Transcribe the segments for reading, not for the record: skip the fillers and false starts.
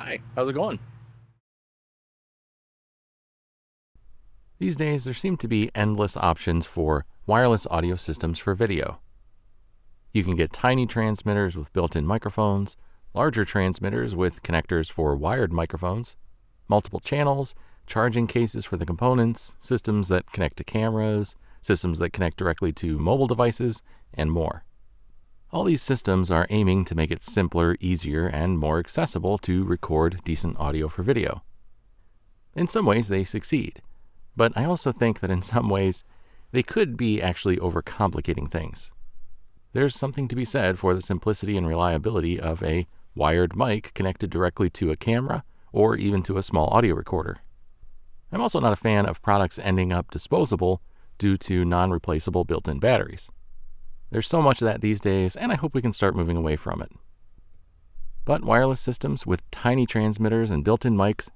Hi, how's it going? These days, there seem to be endless options for wireless audio systems for video. You can get tiny transmitters with built-in microphones, larger transmitters with connectors for wired microphones, multiple channels, charging cases for the components, systems that connect to cameras, systems that connect directly to mobile devices, and more. All these systems are aiming to make it simpler, easier, and more accessible to record decent audio for video. In some ways, they succeed. But I also think that in some ways, they could be actually overcomplicating things. There's something to be said for the simplicity and reliability of a wired mic connected directly to a camera or even to a small audio recorder. I'm also not a fan of products ending up disposable due to non-replaceable built-in batteries. There's so much of that these days, and I hope we can start moving away from it. But wireless systems with tiny transmitters and built-in mics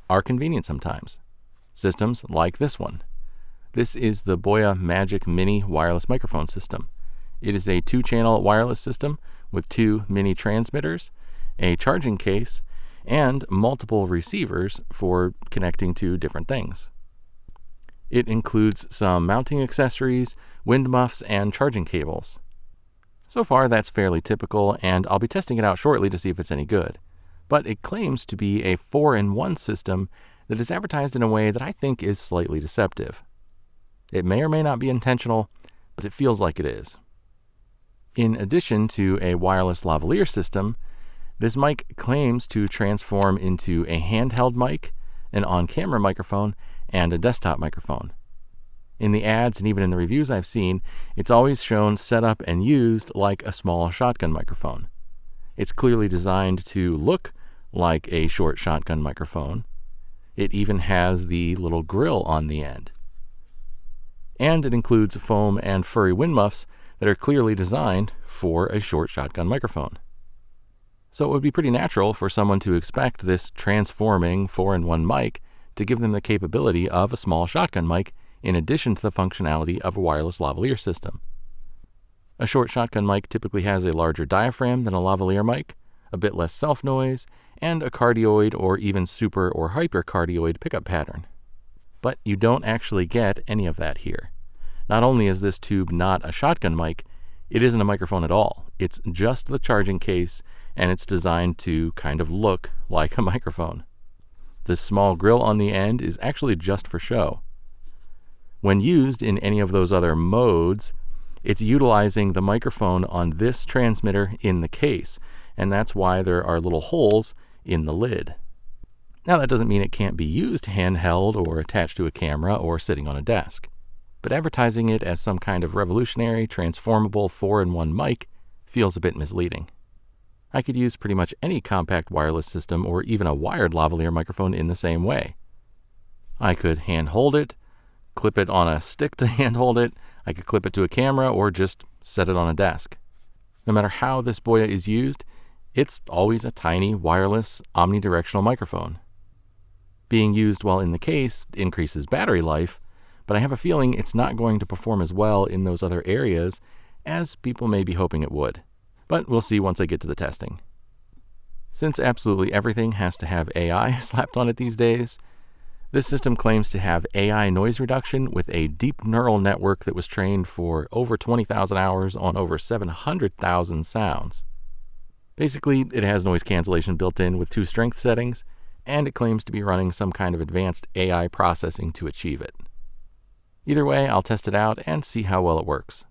are convenient sometimes. Systems like this one. This is the Boya Magic Mini wireless microphone system. It is a 2-channel wireless system with 2 mini transmitters, a charging case, and multiple receivers for connecting to different things. It includes some mounting accessories, wind muffs, and charging cables. So far, that's fairly typical, and I'll be testing it out shortly to see if it's any good. But it claims to be a 4-in-1 system that is advertised in a way that I think is slightly deceptive. It may or may not be intentional, but it feels like it is. In addition to a wireless lavalier system, this mic claims to transform into a handheld mic, an on-camera microphone, and a desktop microphone. In the ads and even in the reviews I've seen, it's always shown set up and used like a small shotgun microphone. It's clearly designed to look like a short shotgun microphone. It even has the little grill on the end. And it includes foam and furry wind muffs that are clearly designed for a short shotgun microphone. So it would be pretty natural for someone to expect this transforming 4-in-1 mic to give them the capability of a small shotgun mic in addition to the functionality of a wireless lavalier system. A short shotgun mic typically has a larger diaphragm than a lavalier mic, a bit less self-noise, and a cardioid or even super or hypercardioid pickup pattern. But you don't actually get any of that here. Not only is this tube not a shotgun mic, it isn't a microphone at all. It's just the charging case, and it's designed to kind of look like a microphone. The small grill on the end is actually just for show. When used in any of those other modes, it's utilizing the microphone on this transmitter in the case, and that's why there are little holes in the lid. Now, that doesn't mean it can't be used handheld or attached to a camera or sitting on a desk, but advertising it as some kind of revolutionary, transformable 4-in-1 mic feels a bit misleading. I could use pretty much any compact wireless system or even a wired lavalier microphone in the same way. I could hand hold it, clip it on a stick to hand hold it, I could clip it to a camera, or just set it on a desk. No matter how this Boya is used, it's always a tiny, wireless, omnidirectional microphone. Being used while in the case increases battery life, but I have a feeling it's not going to perform as well in those other areas as people may be hoping it would. But we'll see once I get to the testing. Since absolutely everything has to have AI slapped on it these days, this system claims to have AI noise reduction with a deep neural network that was trained for over 20,000 hours on over 700,000 sounds. Basically, it has noise cancellation built in with 2 strength settings, and it claims to be running some kind of advanced AI processing to achieve it. Either way, I'll test it out and see how well it works.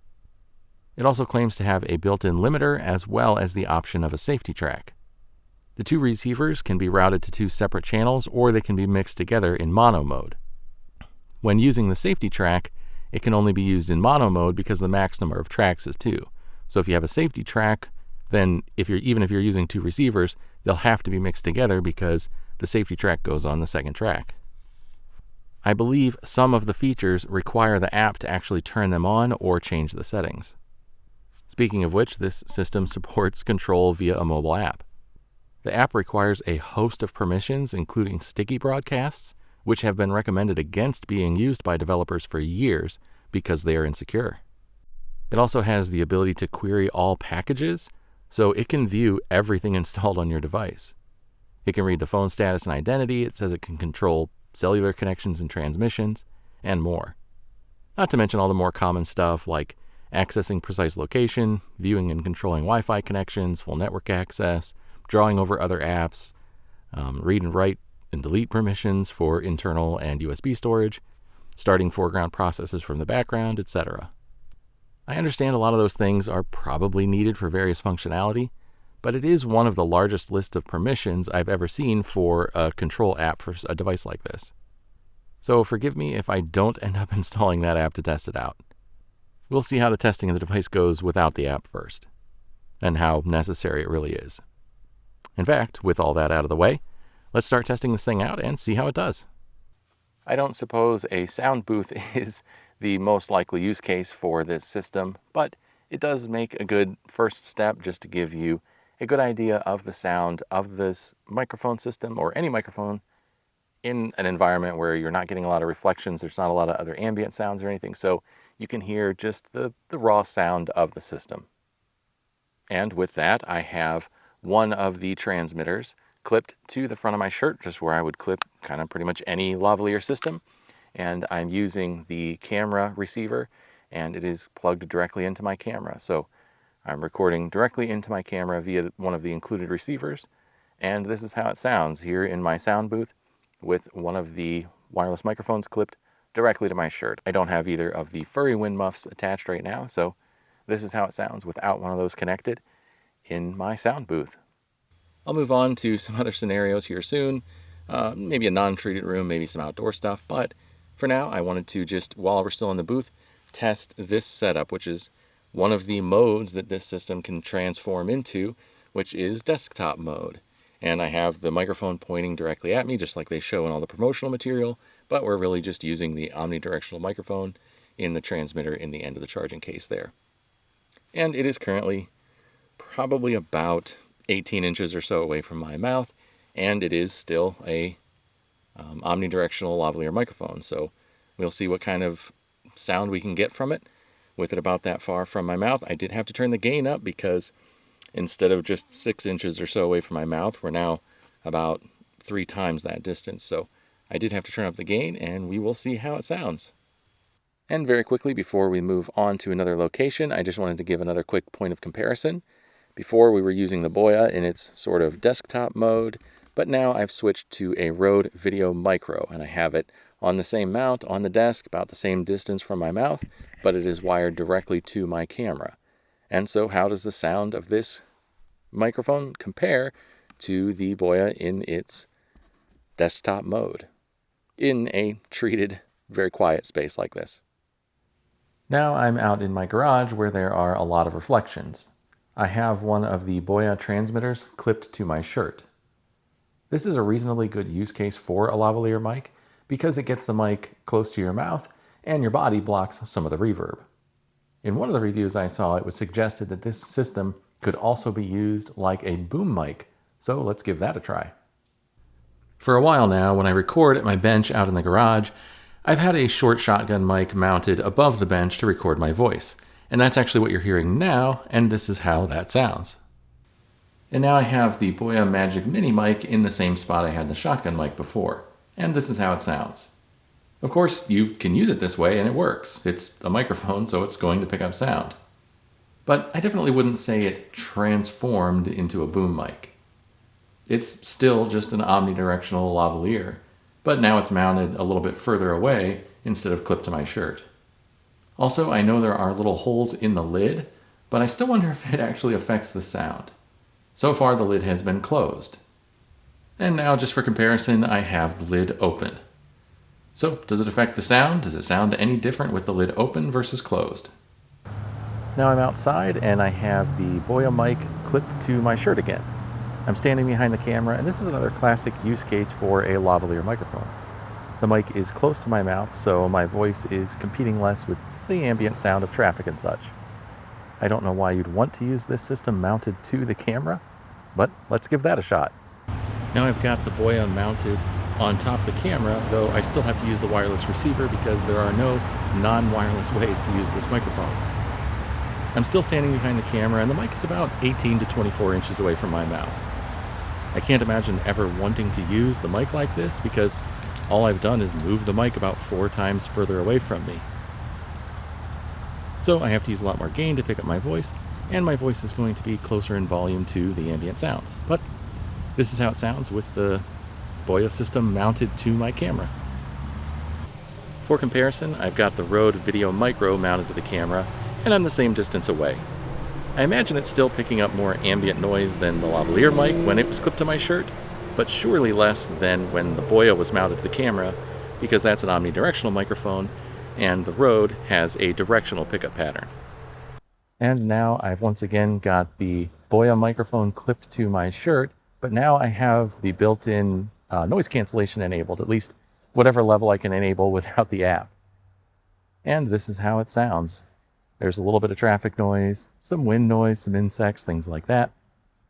It also claims to have a built-in limiter as well as the option of a safety track. The 2 receivers can be routed to 2 separate channels, or they can be mixed together in mono mode. When using the safety track, it can only be used in mono mode because the max number of tracks is 2. So if you have a safety track, then even if you're using 2 receivers, they'll have to be mixed together because the safety track goes on the second track. I believe some of the features require the app to actually turn them on or change the settings. Speaking of which, this system supports control via a mobile app. The app requires a host of permissions, including sticky broadcasts, which have been recommended against being used by developers for years because they are insecure. It also has the ability to query all packages, so it can view everything installed on your device. It can read the phone status and identity. It says it can control cellular connections and transmissions, and more. Not to mention all the more common stuff like accessing precise location, viewing and controlling Wi-Fi connections, full network access, drawing over other apps, read and write and delete permissions for internal and USB storage, starting foreground processes from the background, etc. I understand a lot of those things are probably needed for various functionality, but it is one of the largest lists of permissions I've ever seen for a control app for a device like this. So forgive me if I don't end up installing that app to test it out. We'll see how the testing of the device goes without the app first, and how necessary it really is. In fact, with all that out of the way, let's start testing this thing out and see how it does. I don't suppose a sound booth is the most likely use case for this system, but it does make a good first step just to give you a good idea of the sound of this microphone system, or any microphone, in an environment where you're not getting a lot of reflections. There's not a lot of other ambient sounds or anything, so you can hear just the raw sound of the system. And with that, I have one of the transmitters clipped to the front of my shirt, just where I would clip kind of pretty much any lavalier system. And I'm using the camera receiver, and it is plugged directly into my camera. So I'm recording directly into my camera via one of the included receivers, and this is how it sounds here in my sound booth with one of the wireless microphones clipped directly to my shirt. I don't have either of the furry wind muffs attached right now, so this is how it sounds without one of those connected in my sound booth. I'll move on to some other scenarios here soon, maybe a non-treated room, maybe some outdoor stuff, but for now I wanted to just, while we're still in the booth, test this setup, which is one of the modes that this system can transform into, which is desktop mode. And I have the microphone pointing directly at me, just like they show in all the promotional material, but we're really just using the omnidirectional microphone in the transmitter in the end of the charging case there. And it is currently probably about 18 inches or so away from my mouth, and it is still a omnidirectional lavalier microphone, so we'll see what kind of sound we can get from it with it about that far from my mouth. I did have to turn the gain up because instead of just 6 inches or so away from my mouth, we're now about 3 times that distance. So I did have to turn up the gain, and we will see how it sounds. And very quickly, before we move on to another location, I just wanted to give another quick point of comparison. Before, we were using the Boya in its sort of desktop mode, but now I've switched to a Rode Video Micro, and I have it on the same mount on the desk, about the same distance from my mouth, but it is wired directly to my camera. And so how does the sound of this microphone compare to the Boya in its desktop mode in a treated, very quiet space like this? Now I'm out in my garage where there are a lot of reflections. I have one of the Boya transmitters clipped to my shirt. This is a reasonably good use case for a lavalier mic because it gets the mic close to your mouth and your body blocks some of the reverb. In one of the reviews I saw, it was suggested that this system could also be used like a boom mic, so let's give that a try. For a while now, when I record at my bench out in the garage, I've had a short shotgun mic mounted above the bench to record my voice, and that's actually what you're hearing now, and this is how that sounds. And now I have the Boya Magic Mini mic in the same spot I had the shotgun mic before, and this is how it sounds. Of course, you can use it this way and it works. It's a microphone, so it's going to pick up sound. But I definitely wouldn't say it transformed into a boom mic. It's still just an omnidirectional lavalier, but now it's mounted a little bit further away instead of clipped to my shirt. Also, I know there are little holes in the lid, but I still wonder if it actually affects the sound. So far, the lid has been closed. And now, just for comparison, I have the lid open. So, does it affect the sound? Does it sound any different with the lid open versus closed? Now I'm outside and I have the Boya mic clipped to my shirt again. I'm standing behind the camera, and this is another classic use case for a lavalier microphone. The mic is close to my mouth, so my voice is competing less with the ambient sound of traffic and such. I don't know why you'd want to use this system mounted to the camera, but let's give that a shot. Now I've got the Boya mounted on top of the camera, though I still have to use the wireless receiver because there are no non-wireless ways to use this microphone. I'm still standing behind the camera, and the mic is about 18 to 24 inches away from my mouth. I can't imagine ever wanting to use the mic like this because all I've done is move the mic about 4 times further away from me. So I have to use a lot more gain to pick up my voice, and my voice is going to be closer in volume to the ambient sounds. But this is how it sounds with the Boya system mounted to my camera. For comparison, I've got the Rode Video Micro mounted to the camera, and I'm the same distance away. I imagine it's still picking up more ambient noise than the lavalier mic when it was clipped to my shirt, but surely less than when the Boya was mounted to the camera, because that's an omnidirectional microphone, and the Rode has a directional pickup pattern. And now I've once again got the Boya microphone clipped to my shirt, but now I have the built-in noise cancellation enabled, at least whatever level I can enable without the app. And this is how it sounds. There's a little bit of traffic noise, some wind noise, some insects, things like that.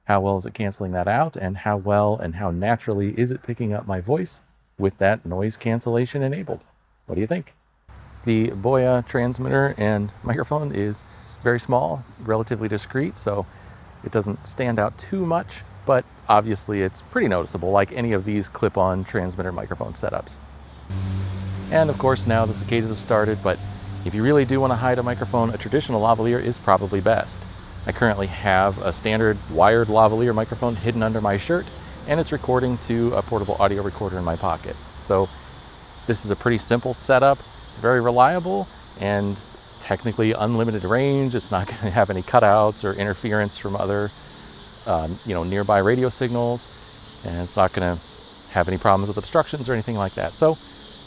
How well is it canceling that out, and how well and how naturally is it picking up my voice with that noise cancellation enabled? What do you think? The Boya transmitter and microphone is very small, relatively discreet, so it doesn't stand out too much, but obviously it's pretty noticeable, like any of these clip-on transmitter microphone setups. And of course now the cicadas have started, but if you really do want to hide a microphone, a traditional lavalier is probably best. I currently have a standard wired lavalier microphone hidden under my shirt, and it's recording to a portable audio recorder in my pocket. So this is a pretty simple setup. It's very reliable and technically unlimited range. It's not going to have any cutouts or interference from other nearby radio signals, and it's not going to have any problems with obstructions or anything like that. So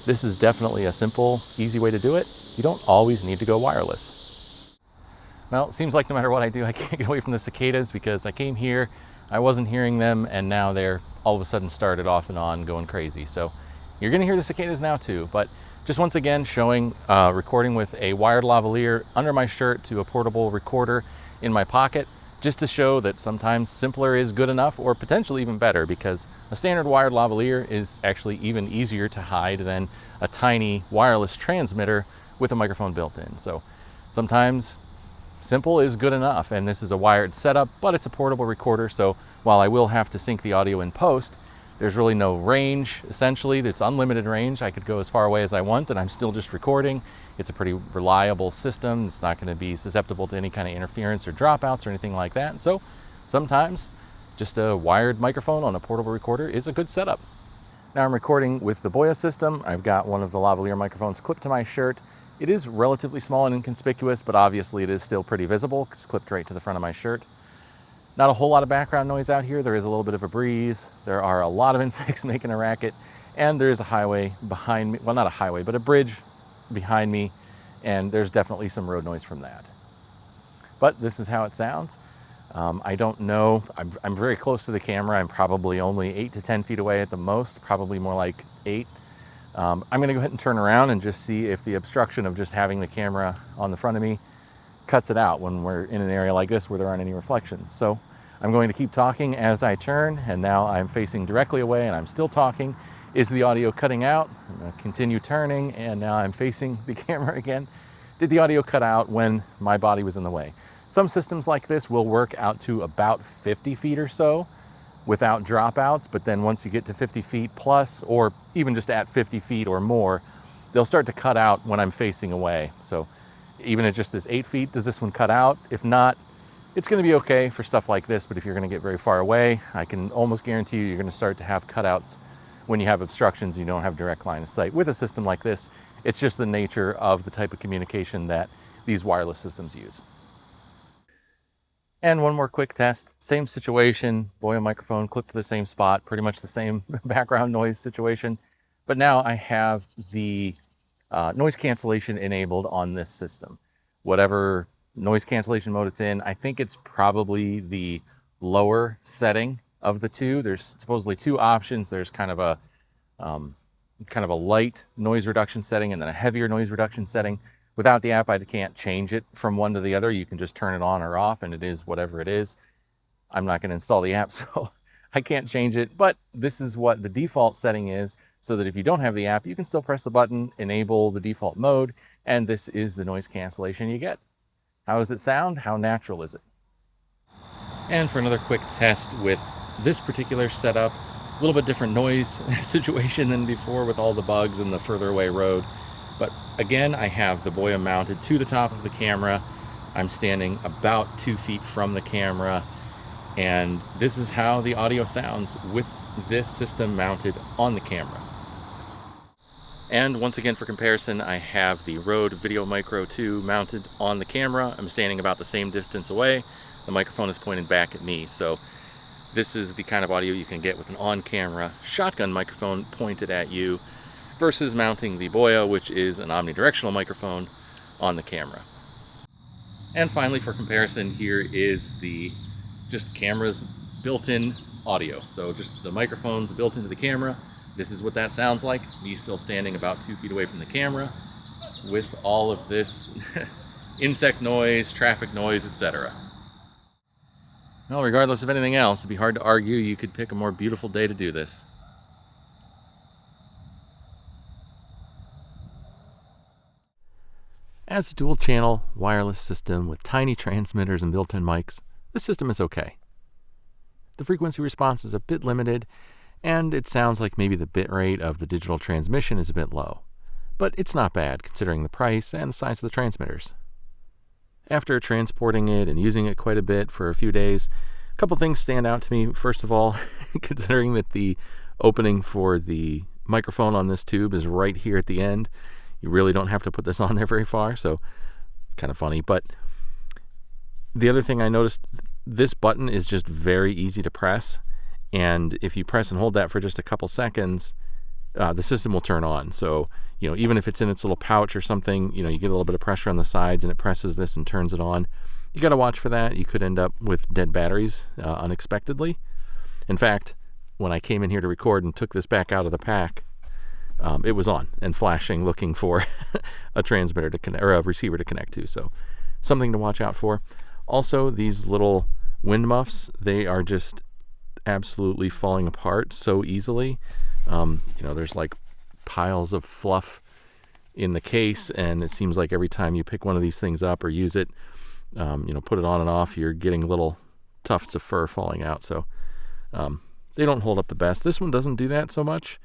this is definitely a simple, easy way to do it. You don't always need to go wireless. Well, it seems like no matter what I do, I can't get away from the cicadas because I came here, I wasn't hearing them, and now they're all of a sudden started off and on going crazy. So you're going to hear the cicadas now too, but just once again showing recording with a wired lavalier under my shirt to a portable recorder in my pocket, just to show that sometimes simpler is good enough, or potentially even better, because a standard wired lavalier is actually even easier to hide than a tiny wireless transmitter with a microphone built in. So sometimes simple is good enough, and this is a wired setup, but it's a portable recorder, so while I will have to sync the audio in post, there's really no range, essentially. It's unlimited range. I could go as far away as I want, and I'm still just recording. It's a pretty reliable system. It's not going to be susceptible to any kind of interference or dropouts or anything like that. So sometimes just a wired microphone on a portable recorder is a good setup. Now I'm recording with the Boya system. I've got one of the lavalier microphones clipped to my shirt. It is relatively small and inconspicuous, but obviously it is still pretty visible. It's clipped right to the front of my shirt. Not a whole lot of background noise out here. There is a little bit of a breeze. There are a lot of insects making a racket, and there's a highway behind me. Well, not a highway, but a bridge behind me, and there's definitely some road noise from that. But this is how it sounds. I don't know. I'm very close to the camera. I'm probably only 8 to 10 feet away at the most, probably more like 8. I'm going to go ahead and turn around and just see if the obstruction of just having the camera on the front of me cuts it out when we're in an area like this where there aren't any reflections. So I'm going to keep talking as I turn, and now I'm facing directly away and I'm still talking. Is the audio cutting out? I'm going to continue turning, and now I'm facing the camera again. Did the audio cut out when my body was in the way? Some systems like this will work out to about 50 feet or so without dropouts, but then once you get to 50 feet plus, or even just at 50 feet or more, they'll start to cut out when I'm facing away. So even at just this 8 feet, does this one cut out? If not, it's going to be okay for stuff like this, but if you're going to get very far away, I can almost guarantee you're going to start to have cutouts when you have obstructions, you don't have direct line of sight. With a system like this, it's just the nature of the type of communication that these wireless systems use. And one more quick test, same situation, Boya microphone clipped to the same spot, pretty much the same background noise situation, but now I have the noise cancellation enabled on this system. Whatever noise cancellation mode it's in, I think it's probably the lower setting of the two. There's supposedly 2 options. There's kind of a light noise reduction setting and then a heavier noise reduction setting. Without the app, I can't change it from one to the other. You can just turn it on or off, and it is whatever it is. I'm not going to install the app, so I can't change it, but this is what the default setting is, so that if you don't have the app, you can still press the button, enable the default mode, and this is the noise cancellation you get. How does it sound? How natural is it? And for another quick test with this particular setup, a little bit different noise situation than before with all the bugs and the further away road. But again, I have the Boya mounted to the top of the camera. I'm standing about 2 feet from the camera, and this is how the audio sounds with this system mounted on the camera. And once again, for comparison, I have the Rode Video Micro 2 mounted on the camera. I'm standing about the same distance away. The microphone is pointed back at me, so this is the kind of audio you can get with an on-camera shotgun microphone pointed at you versus mounting the Boya, which is an omnidirectional microphone, on the camera. And finally, for comparison, here is the just camera's built-in audio. So just the microphone's built into the camera. This is what that sounds like. Me still standing about 2 feet away from the camera with all of this insect noise, traffic noise, etc. Well, regardless of anything else, it'd be hard to argue you could pick a more beautiful day to do this. As a dual-channel wireless system with tiny transmitters and built-in mics, this system is okay. The frequency response is a bit limited, and it sounds like maybe the bit rate of the digital transmission is a bit low. But it's not bad considering the price and the size of the transmitters. After transporting it and using it quite a bit for a few days, a couple things stand out to me. First of all, considering that the opening for the microphone on this tube is right here at the end, you really don't have to put this on there very far, so it's kind of funny. But the other thing I noticed, this button is just very easy to press, and if you press and hold that for just a couple seconds, the system will turn on. So, even if it's in its little pouch or something, you get a little bit of pressure on the sides and it presses this and turns it on. You got to watch for that. You could end up with dead batteries unexpectedly. In fact, when I came in here to record and took this back out of the pack, it was on and flashing, looking for a transmitter to connect, or a receiver to connect to. So, something to watch out for. Also, these little wind muffs, they are just absolutely falling apart so easily. There's like piles of fluff in the case, and it seems like every time you pick one of these things up or use it, put it on and off, you're getting little tufts of fur falling out. So they don't hold up the best. This one doesn't do that so much.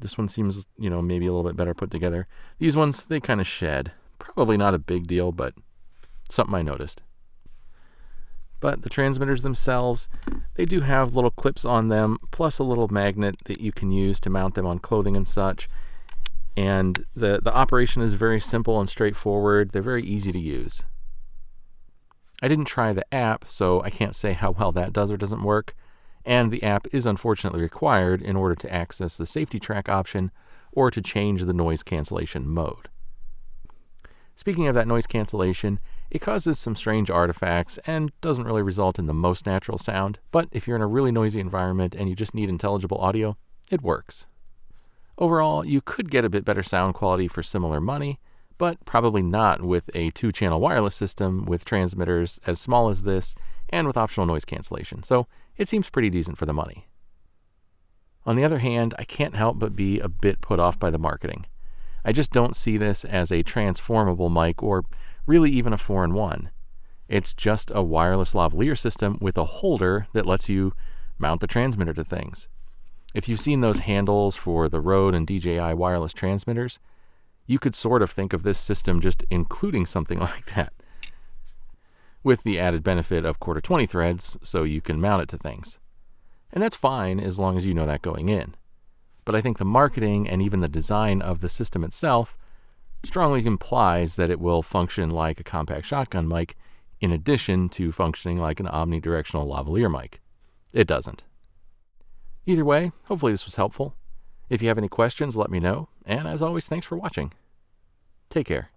This one seems, maybe a little bit better put together. These ones, they kind of shed. Probably not a big deal, but something I noticed. But the transmitters themselves, they do have little clips on them, plus a little magnet that you can use to mount them on clothing and such. And the operation is very simple and straightforward. They're very easy to use. I didn't try the app, so I can't say how well that does or doesn't work. And the app is unfortunately required in order to access the safety track option or to change the noise cancellation mode. Speaking of that noise cancellation, it causes some strange artifacts and doesn't really result in the most natural sound, but if you're in a really noisy environment and you just need intelligible audio, it works. Overall, you could get a bit better sound quality for similar money, but probably not with a 2-channel wireless system with transmitters as small as this and with optional noise cancellation, so it seems pretty decent for the money. On the other hand, I can't help but be a bit put off by the marketing. I just don't see this as a transformable mic or really even a 4-in-1. It's just a wireless lavalier system with a holder that lets you mount the transmitter to things. If you've seen those handles for the Rode and DJI wireless transmitters, you could sort of think of this system just including something like that, with the added benefit of 1/4-20 threads so you can mount it to things. And that's fine as long as you know that going in. But I think the marketing and even the design of the system itself strongly implies that it will function like a compact shotgun mic in addition to functioning like an omnidirectional lavalier mic. It doesn't. Either way, hopefully this was helpful. If you have any questions, let me know. And as always, thanks for watching. Take care.